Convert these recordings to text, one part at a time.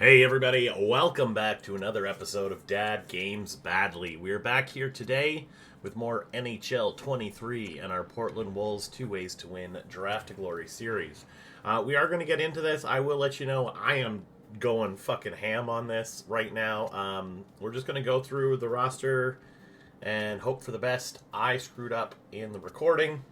Hey everybody, welcome back to another episode of Dad Games Badly. We're back here today with more NHL 23 and our Portland Wolves 2 Ways to Win Draft to Glory series. We are going to get into this. I will let you know I am going fucking ham on this right now. We're just going to go through the roster and hope for the best. I screwed up in the recording,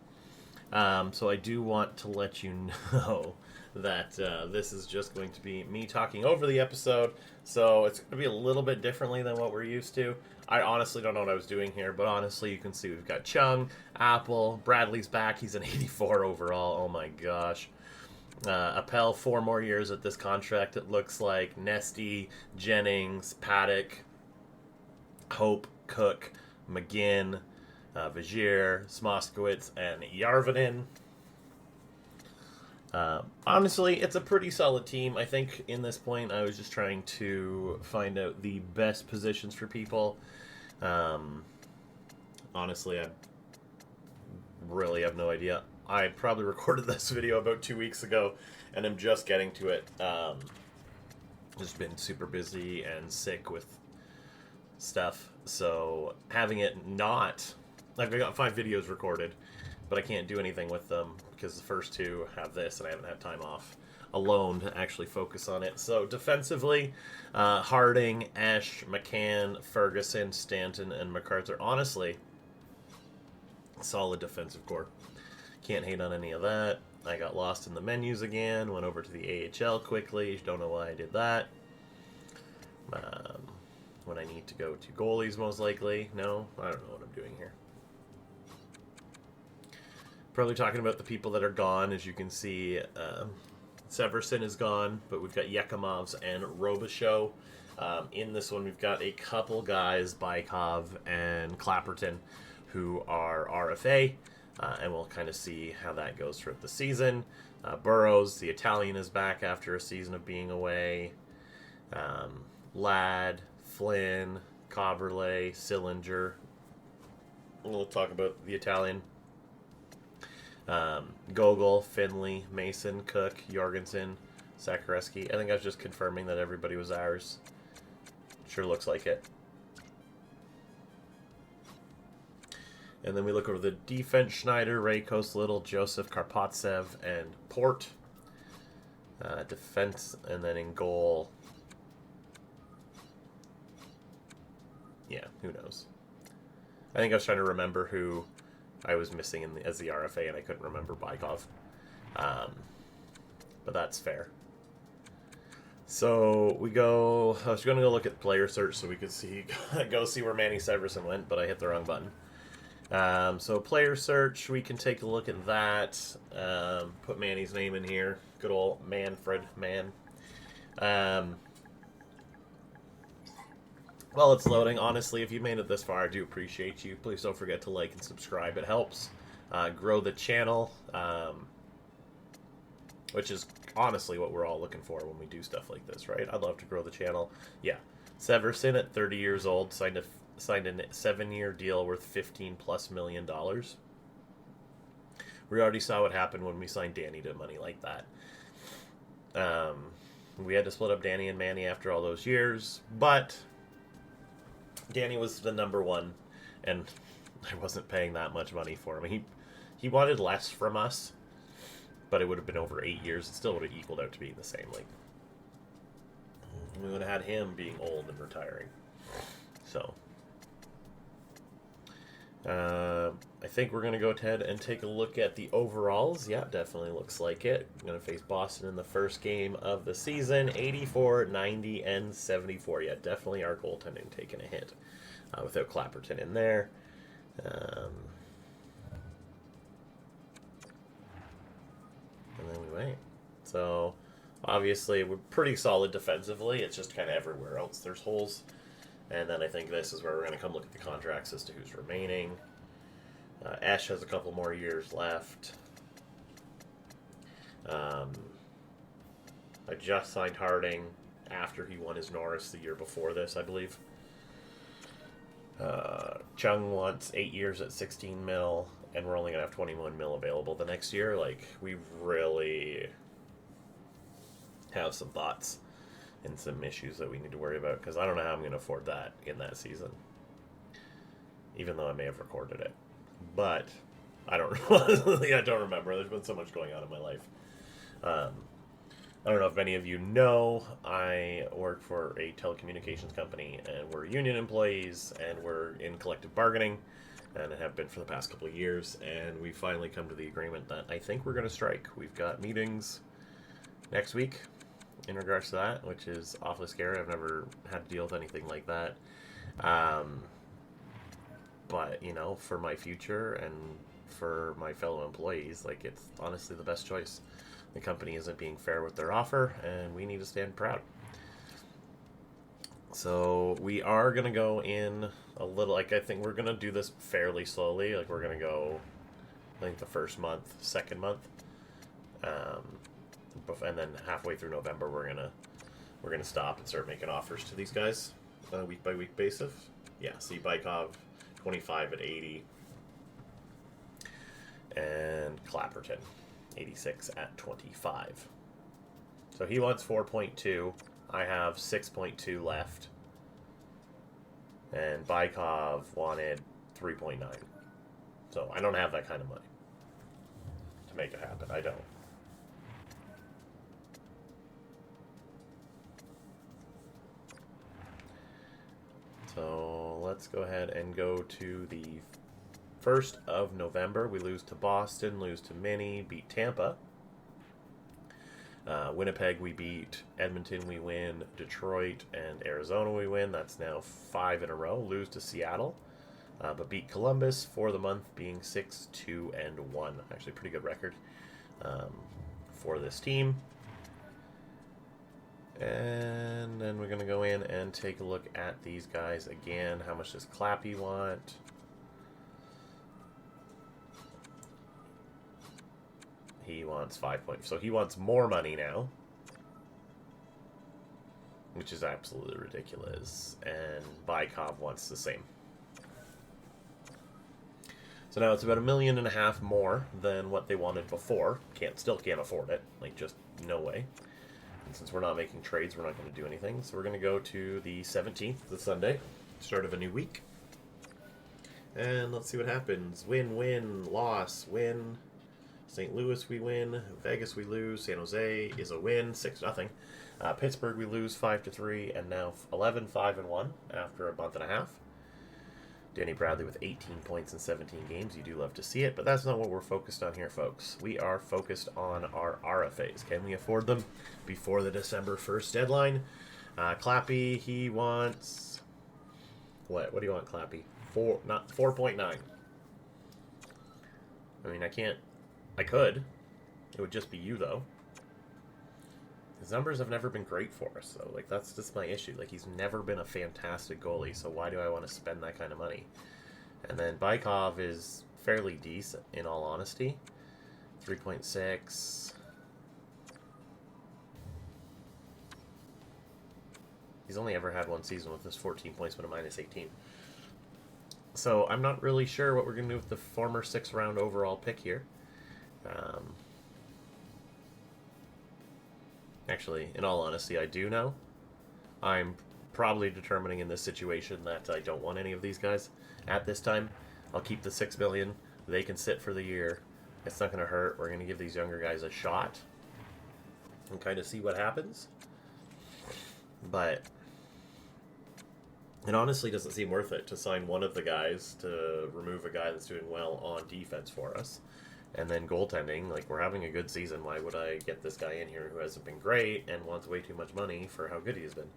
so I do want to let you know that this is just going to be me talking over the episode, so it's going to be a little bit differently than what we're used to. I honestly don't know what I was doing here, but honestly, you can see we've got Chung, Apple, Bradley's back. He's an 84 overall. Oh my gosh. Appel, 4 more years at this contract, it looks like. Nesty, Jennings, Paddock, Hope, Cook, McGinn, Vigier, Smoskowitz, and Yarvinen. Honestly, it's a pretty solid team. I think in this point I was just trying to find out the best positions for people. Honestly, I really have no idea. I probably recorded this video about 2 weeks ago, and I'm just getting to it. Just been super busy and sick with stuff, so having it not... I've got 5 videos recorded, but I can't do anything with them because the first 2 have this, and I haven't had time off alone to actually focus on it. So defensively, Harding, Esch, McCann, Ferguson, Stanton, and MacArthur. Honestly, solid defensive core. Can't hate on any of that. I got lost in the menus again, went over to the AHL quickly. Don't know why I did that. When I need to go to goalies, most likely. No, I don't know what I'm doing here. Probably talking about the people that are gone. As you can see, Severson is gone, but we've got Yekimovs and Robichaux. In this one, we've got a couple guys, Bykov and Clapperton, who are RFA, and we'll kind of see how that goes throughout the season. Burrows, the Italian, is back after a season of being away. Ladd, Flynn, Coberley, Sillinger. We'll talk about the Italian. Gogol, Finley, Mason, Cook, Jorgensen, Sakareski. I think I was just confirming that everybody was ours. Sure looks like it. And then we look over the defense: Schneider, Rakos, Little, Joseph, Karpatsev, and Port. Defense, and then in goal... Yeah, who knows? I think I was trying to remember who I was missing as the RFA, and I couldn't remember Bykov. But that's fair. So we go... I was going to go look at player search so we could see go see where Manny Severson went, but I hit the wrong button. So player search, we can take a look at that. Put Manny's name in here. Good old Manfred Man. While it's loading, honestly, if you made it this far, I do appreciate you. Please don't forget to like and subscribe. It helps grow the channel, which is honestly what we're all looking for when we do stuff like this, right? I'd love to grow the channel. Yeah. Severson, at 30 years old, signed a 7-year deal worth $15+ million. We already saw what happened when we signed Danny to money like that. We had to split up Danny and Manny after all those years, but Danny was the number one, and I wasn't paying that much money for him. He wanted less from us, but it would have been over 8 years. It still would have equaled out to being the same. Like, we would have had him being old and retiring. So, I think we're going to go ahead and take a look at the overalls. Yeah, definitely looks like it. We're going to face Boston in the first game of the season. 84, 90, and 74. Yeah, definitely our goaltending taking a hit without Clapperton in there. And then we wait. So, obviously, we're pretty solid defensively. It's just kind of everywhere else there's holes. And then I think this is where we're going to come look at the contracts as to who's remaining. Ash has a couple more years left. I just signed Harding after he won his Norris the year before this, I believe. Chung wants 8 years at 16 mil, and we're only going to have 21 mil available the next year. Like, we really have some thoughts and some issues that we need to worry about, because I don't know how I'm going to afford that in that season. Even though I may have recorded it. But I don't I don't remember. There's been so much going on in my life. I don't know if any of you know, I work for a telecommunications company, and we're union employees, and we're in collective bargaining, and have been for the past couple of years, and we finally come to the agreement that I think we're going to strike. We've got meetings next week in regards to that, which is awfully scary. I've never had to deal with anything like that. But, you know, for my future and for my fellow employees, like, it's honestly the best choice. The company isn't being fair with their offer, and we need to stand proud. So we are going to go in a little, like, I think we're going to do this fairly slowly. Like, we're going to go, I think, the first month, second month. And then halfway through November, we're gonna stop and start making offers to these guys on a week-by-week basis. Yeah, see Bykov, 25 at 80. And Clapperton, 86 at 25. So he wants 4.2. I have 6.2 left. And Bykov wanted 3.9. So I don't have that kind of money to make it happen. I don't. So let's go ahead and go to the 1st of November. We lose to Boston, lose to Minnie, beat Tampa. Winnipeg we beat, Edmonton we win, Detroit and Arizona we win. That's now 5 in a row. Lose to Seattle, but beat Columbus for the month, being 6-2-1. Actually, pretty good record for this team. And then we're going to go in and take a look at these guys again. How much does Clappy want? He wants 5 points. So he wants more money now, which is absolutely ridiculous. And Bykov wants the same. So now it's about $1.5 million more than what they wanted before. Still can't afford it. Like, just no way. And since we're not making trades, we're not going to do anything. So we're going to go to the 17th, the Sunday, start of a new week. And let's see what happens. Win, win, loss, win. St. Louis we win. Vegas we lose. San Jose is a win, 6-0. Pittsburgh we lose 5-3, and now 11-5-1 after a month and a half. Danny Bradley with 18 points in 17 games. You do love to see it, but that's not what we're focused on here, folks. We are focused on our RFAs. Can we afford them before the December 1st deadline? Clappy, he wants... What do you want, Clappy? 4.9. I mean, I can't... I could. It would just be you, though. His numbers have never been great for us, though. Like, that's just my issue. Like, he's never been a fantastic goalie, so why do I want to spend that kind of money? And then Bykov is fairly decent, in all honesty. 3.6. He's only ever had one season with this 14 points, but a minus 18. So I'm not really sure what we're going to do with the former 6th-round overall pick here. Actually, in all honesty, I do know. I'm probably determining in this situation that I don't want any of these guys at this time. I'll keep the $6 million. They can sit for the year. It's not going to hurt. We're going to give these younger guys a shot and kind of see what happens. But it honestly doesn't seem worth it to sign one of the guys to remove a guy that's doing well on defense for us. And then goaltending, like, we're having a good season. Why would I get this guy in here who hasn't been great and wants way too much money for how good he has been?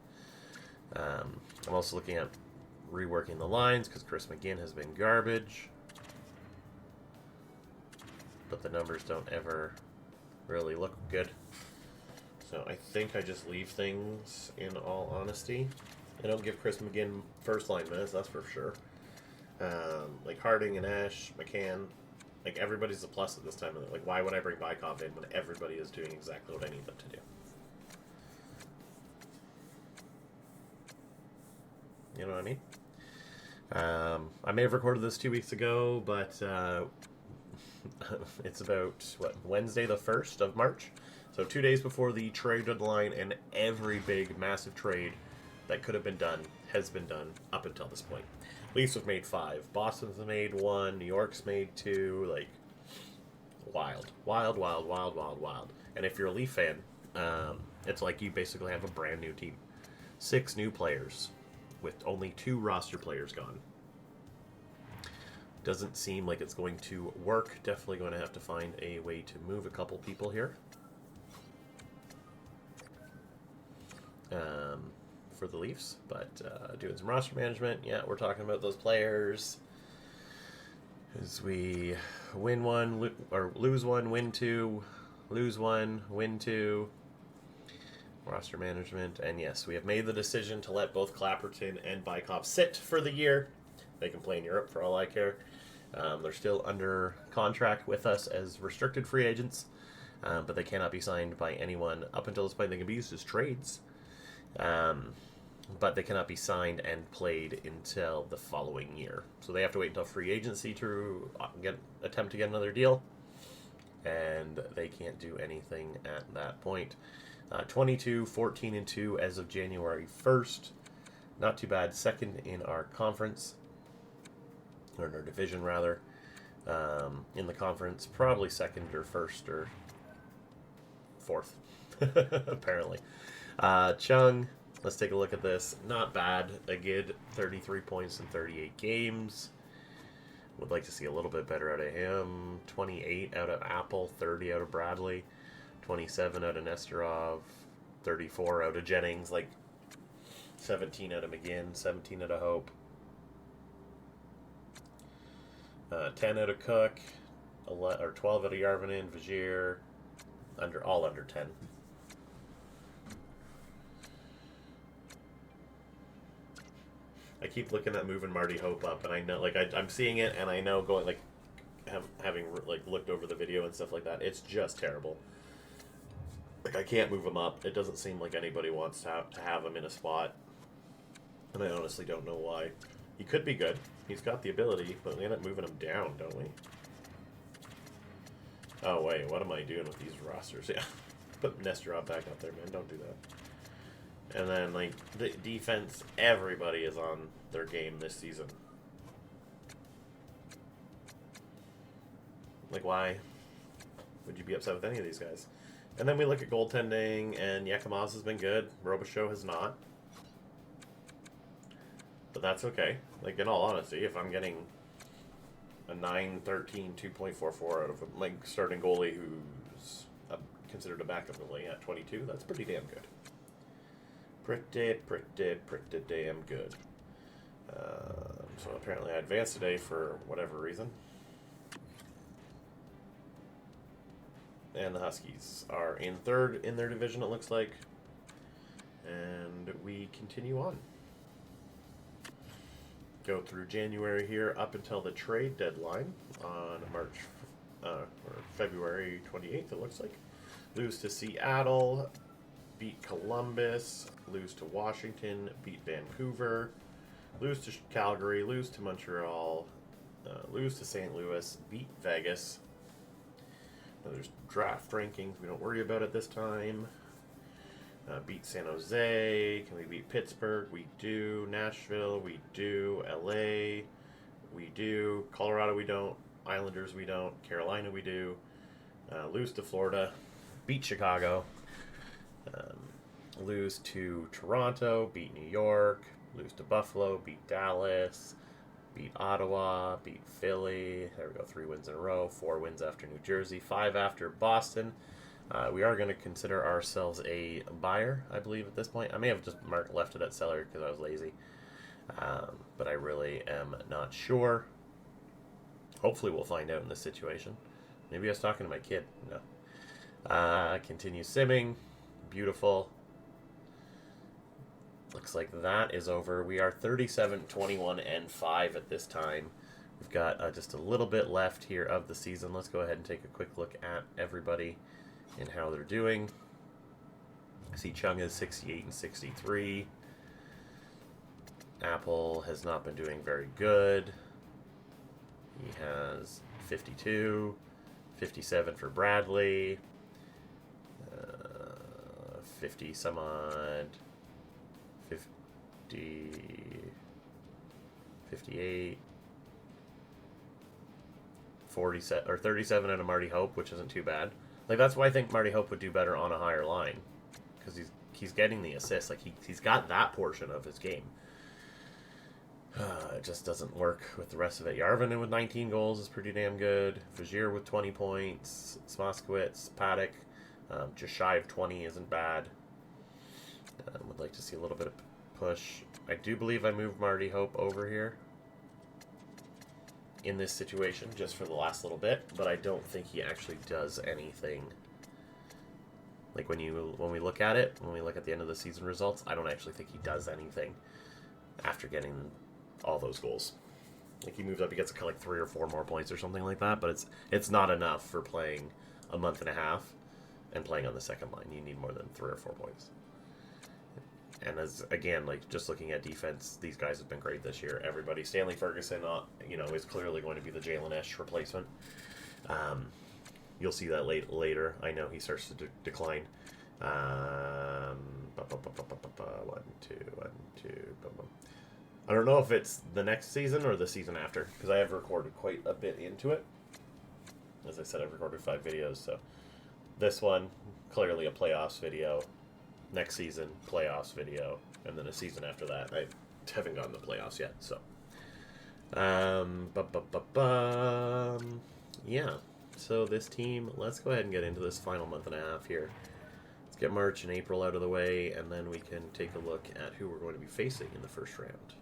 I'm also looking at reworking the lines because Chris McGinn has been garbage. But the numbers don't ever really look good. So I think I just leave things, in all honesty. I don't give Chris McGinn first line minutes, that's for sure. Like Harding and Ash, McCann. Like, everybody's a plus at this time. Like, why would I bring Bykov in when everybody is doing exactly what I need them to do? You know what I mean? I may have recorded this 2 weeks ago, but it's about, Wednesday the 1st of March. So 2 days before the trade deadline, and every big, massive trade that could have been done has been done up until this point. Leafs have made 5. Boston's made 1. New York's made 2. Like, wild. Wild, wild, wild, wild, wild. And if you're a Leaf fan, it's like you basically have a brand new team. 6 new players with only 2 roster players gone. Doesn't seem like it's going to work. Definitely going to have to find a way to move a couple people here. For the Leafs, but doing some roster management. Yeah, we're talking about those players as we win 1 or lose 1, win 2, lose 1, win 2. Roster management, and yes, we have made the decision to let both Clapperton and Bykop sit for the year. They can play in Europe for all I care. They're still under contract with us as restricted free agents, but they cannot be signed by anyone up until this point. They can be used as trades. But they cannot be signed and played until the following year. So they have to wait until free agency to attempt to get another deal, and they can't do anything at that point. 22, 14, and 2 as of January 1st. Not too bad. Second in our conference, or in our division rather. In the conference, probably second or first or fourth, apparently. Chung, let's take a look at this. Not bad. A good 33 points in 38 games. Would like to see a little bit better out of him. 28 out of Apple, 30 out of Bradley, 27 out of Nesterov, 34 out of Jennings, like 17 out of McGinn, 17 out of Hope, 10 out of Cook, 12 out of Yarvinen, Vigier, all under 10. I keep looking at moving Marty Hope up, and I know, like, I'm seeing it, and I know going, like, having like looked over the video and stuff like that, it's just terrible. Like, I can't move him up. It doesn't seem like anybody wants to have him in a spot, and I honestly don't know why. He could be good. He's got the ability, but we end up moving him down, don't we? Oh wait, what am I doing with these rosters? Yeah, put Nesterov back up there, man. Don't do that. And then, like, the defense, everybody is on their game this season. Like, why would you be upset with any of these guys? And then we look at goaltending, and Yakimaz has been good. Robichaud has not. But that's okay. Like, in all honesty, if I'm getting a 9-13, 2.44 out of a starting goalie who's considered a backup goalie at 22, that's pretty damn good. Pretty damn good. So apparently I advanced today for whatever reason. And the Huskies are in third in their division, it looks like. And we continue on. Go through January here up until the trade deadline on February 28th, it looks like. Lose to Seattle, beat Columbus, lose to Washington, beat Vancouver, lose to Calgary, lose to Montreal, lose to St. Louis, beat Vegas. Now there's draft rankings we don't worry about at this time. Beat San Jose. Can we beat Pittsburgh? We do. Nashville? We do. LA? We do. Colorado? We don't. Islanders? We don't. Carolina? We do. Lose to Florida. Beat Chicago. Lose to Toronto. Beat New York. Lose to Buffalo. Beat Dallas. Beat Ottawa. Beat Philly. There we go. 3 wins in a row. 4 wins after New Jersey. 5 after Boston. We are going to consider ourselves a buyer, I believe, at this point. I may have just left it at seller because I was lazy. But I really am not sure. Hopefully we'll find out in this situation. Maybe I was talking to my kid. No. Continue simming. Beautiful. Looks like that is over. We are 37, 21, and 5 at this time. We've got just a little bit left here of the season. Let's go ahead and take a quick look at everybody and how they're doing. I see Chung is 68 and 63. Apple has not been doing very good. He has 52, 57 for Bradley. 50 some odd, 50, 58, 47 or 37 out of Marty Hope, which isn't too bad. Like, that's why I think Marty Hope would do better on a higher line, because he's getting the assists. Like, he's got that portion of his game. It just doesn't work with the rest of it. Yarvinen with 19 goals is pretty damn good. Vizier with 20 points. Smoskowitz, Paddock, just shy of 20 isn't bad. Would like to see a little bit of push. I do believe I moved Marty Hope over here in this situation just for the last little bit, but I don't think he actually does anything. Like, when we look at it, when we look at the end of the season results, I don't actually think he does anything after getting all those goals. Like, he moves up, he gets like 3 or 4 more points or something like that, but it's not enough for playing a month and a half and playing on the second line. You need more than 3 or 4 points. And as, again, like, just looking at defense, these guys have been great this year. Everybody, Stanley Ferguson, is clearly going to be the Jalen Esch replacement. You'll see that later. I know he starts to decline. 1, 2. I don't know if it's the next season or the season after, because I have recorded quite a bit into it. As I said, I've recorded 5 videos, so this one, clearly a playoffs video. Next season, playoffs video, and then a season after that. I haven't gotten the playoffs yet, so. Yeah, so this team, let's go ahead and get into this final month and a half here. Let's get March and April out of the way, and then we can take a look at who we're going to be facing in the first round.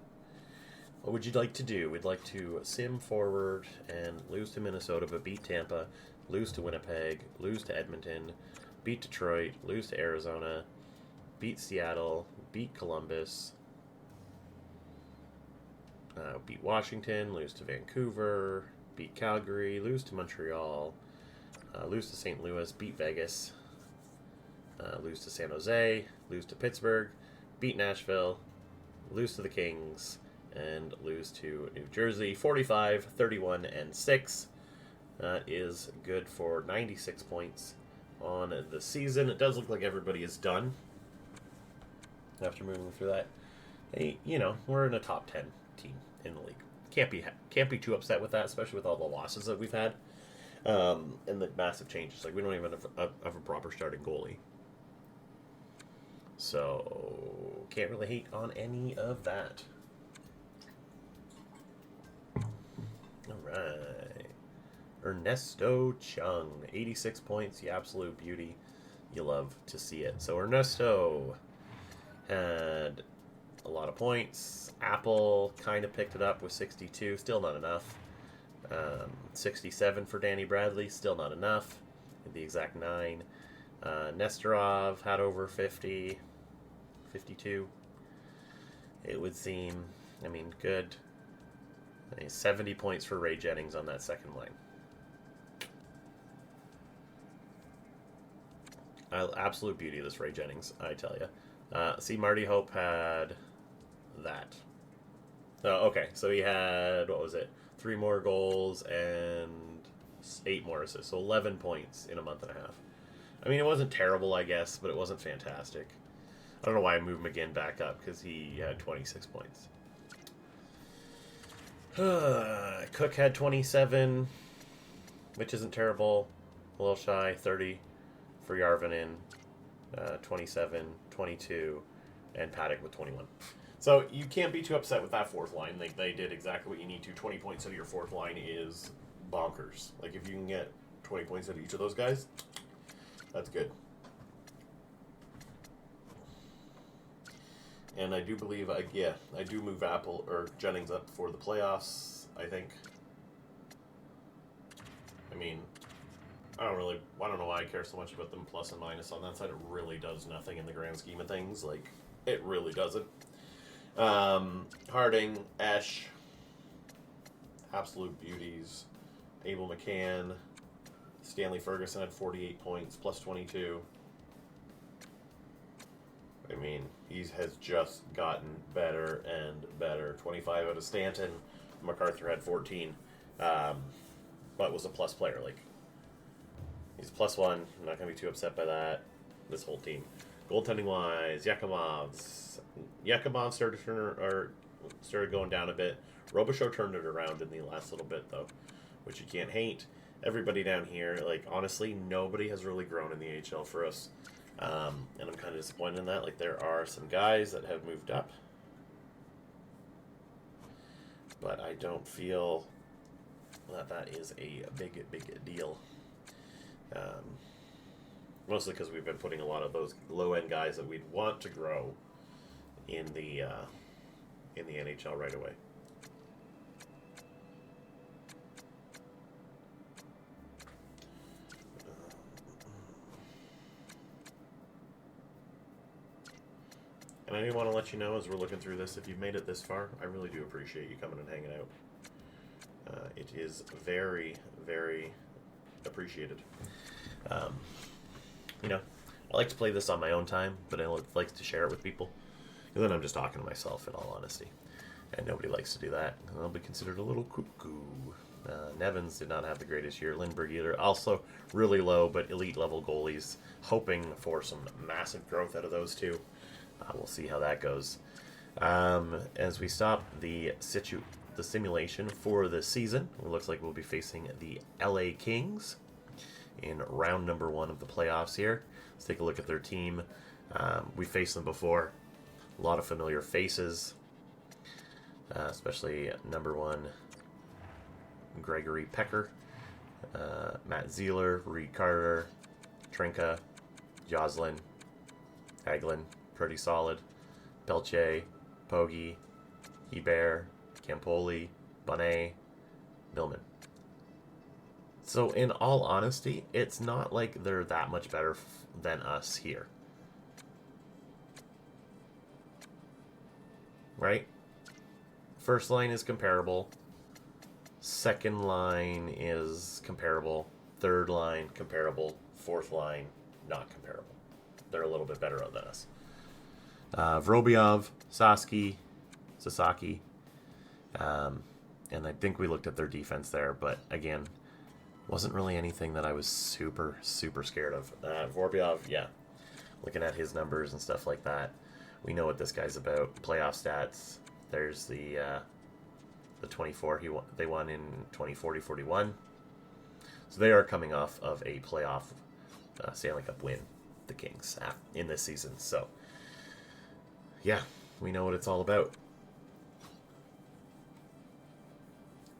What would you like to do? We'd like to sim forward and lose to Minnesota, but beat Tampa, lose to Winnipeg, lose to Edmonton, beat Detroit, lose to Arizona, beat Seattle, beat Columbus, beat Washington, lose to Vancouver, beat Calgary, lose to Montreal, lose to St. Louis, beat Vegas, lose to San Jose, lose to Pittsburgh, beat Nashville, lose to the Kings, and lose to New Jersey. 45, 31, and 6. That is good for 96 points on the season. It does look like everybody is done after moving through that. Hey, we're in a top 10 team in the league. Can't be too upset with that, especially with all the losses that we've had and the massive changes. Like, we don't even have a proper starting goalie, so can't really hate on any of that. All right, Ernesto Chung, 86 points, the absolute beauty. You love to see it. So Ernesto had a lot of points. Apple kind of picked it up with 62, still not enough. 67 for Danny Bradley, still not enough. The exact 9. Nestorov had over 50, 52. It would seem, good. 70 points for Ray Jennings on that second line. Absolute beauty, this Ray Jennings, I tell you. See, Marty Hope had that. Okay, so he had, 3 more goals and 8 more assists, so 11 points in a month and a half. It wasn't terrible, I guess, but it wasn't fantastic. I don't know why I moved McGinn back up, because he had 26 points. Cook had 27, which isn't terrible. A little shy, 30 for Yarvinen, 27, 22, and Paddock with 21. So you can't be too upset with that fourth line. They did exactly what you need to. 20 points out of your fourth line is bonkers. Like, if you can get 20 points out of each of those guys, that's good. And I do believe, I do move Apple or Jennings up for the playoffs, I think. I don't know why I care so much about them plus and minus on that side. It really does nothing in the grand scheme of things. Like, it really doesn't. Harding, Esch, absolute beauties. Abel McCann, Stanley Ferguson had 48 points, plus 22. He has just gotten better and better. 25 out of Stanton. MacArthur had 14, but was a plus player. Like, he's +1. I'm not going to be too upset by that. This whole team. Goaltending wise, Yakimov started going down a bit. Robichaud turned it around in the last little bit though, which you can't hate. Everybody down here, like honestly, nobody has really grown in the AHL for us, and I'm kind of disappointed in that. Like there are some guys that have moved up, but I don't feel that is a big deal. Mostly because we've been putting a lot of those low-end guys that we'd want to grow in the NHL right away. And I do want to let you know, as we're looking through this, if you've made it this far, I really do appreciate you coming and hanging out. It is very, very appreciated. I like to play this on my own time, but I like to share it with people. And then I'm just talking to myself, in all honesty. And nobody likes to do that. I'll be considered a little cuckoo. Nevins did not have the greatest year. Lindbergh either. Also really low, but elite level goalies. Hoping for some massive growth out of those two. We'll see how that goes. As we stop the simulation for the season, it looks like we'll be facing the LA Kings in round number 1 of the playoffs here. Let's take a look at their team. We faced them before. A lot of familiar faces, especially number 1, Gregory Pecker, Matt Zeeler, Reed Carter, Trinka, Joslin, Hagelin, pretty solid, Pelche, Pogge, Hebert, Campoli, Bonnet, Millman. So in all honesty, it's not like they're that much better than us here. Right? First line is comparable. Second line is comparable. Third line, comparable. Fourth line, not comparable. They're a little bit better than us. Vrobiov, Sasaki. And I think we looked at their defense there, but again, wasn't really anything that I was super scared of. Vorbyov, yeah. Looking at his numbers and stuff like that, we know what this guy's about. Playoff stats. There's the 24. They won in 2040-41. So they are coming off of a playoff Stanley Cup win, the Kings, in this season. So, yeah, we know what it's all about.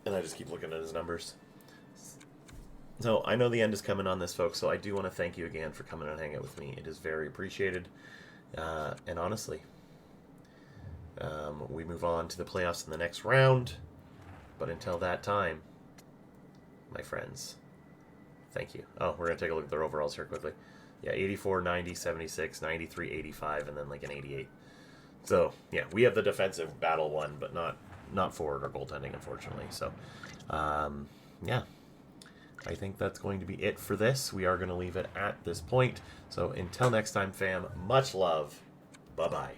And I just keep looking at his numbers. So I know the end is coming on this, folks, so I do want to thank you again for coming and hanging out with me. It is very appreciated. And honestly, we move on to the playoffs in the next round. But until that time, my friends, thank you. Oh, we're going to take a look at their overalls here quickly. Yeah, 84, 90, 76, 93, 85, and then like an 88. So, yeah, we have the defensive battle won, but not forward or goaltending, unfortunately. So, yeah. I think that's going to be it for this. We are going to leave it at this point. So until next time, fam, much love. Bye-bye.